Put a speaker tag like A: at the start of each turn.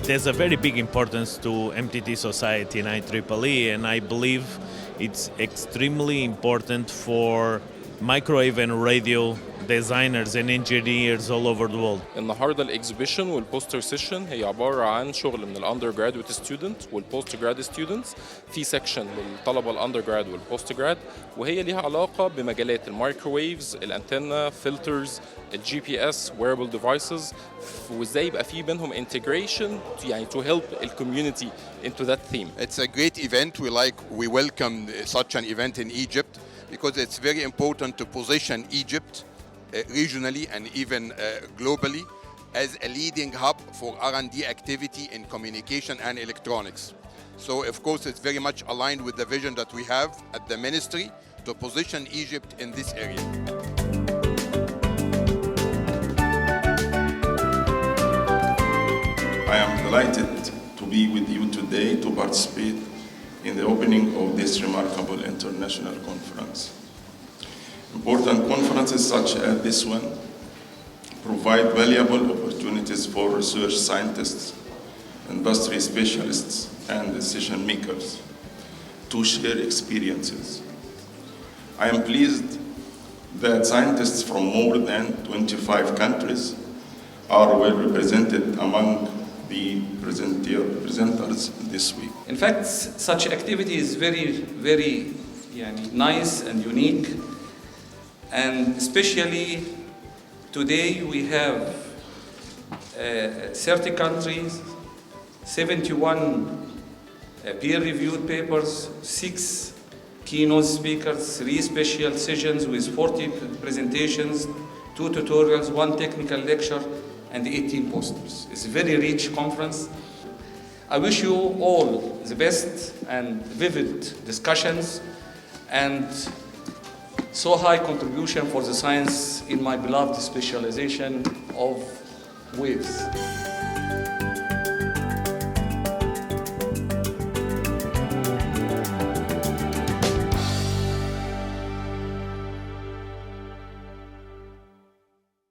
A: it has a very big importance to MTT society and IEEE, and I believe it's extremely important for microwave and radio designers and engineers all over the world.
B: النهارده الاكزيبيشن والبوستر سيشن هي عباره عن شغل من الاندر جرادويت ستودنت والبوست جراد ستودنتس في سيكشن للطلبه الاندر جراد والبوست جراد، وهي ليها علاقه بمجالات المايكروويفز، الانتنا، فلترز، الجي بي اس، ويربل ديفايسز، وازاي يبقى في بينهم انتجريشن يعني to help الكوميونتي into that theme.
C: It's a great event. We welcome such an event in Egypt because it's very important to position Egypt regionally and even globally as a leading hub for R&D activity in communication and electronics. So of course it's very much aligned with the vision that we have at the ministry to position Egypt in this area.
D: I am delighted to be with you today to participate in the opening of this remarkable international conference. Important conferences such as this one provide valuable opportunities for research scientists, industry specialists, and decision makers to share experiences. I am pleased that scientists from more than 25 countries are well represented among the presenters this week.
E: In fact, such activity is very nice and unique. And especially today we have 30 countries, 71 peer-reviewed papers, 6 keynote speakers, 3 special sessions with 40 presentations, 2 tutorials, 1 technical lecture, and 18 posters. It's a very rich conference. I wish you all the best and vivid discussions and so high contribution for the science in my beloved specialization of waves.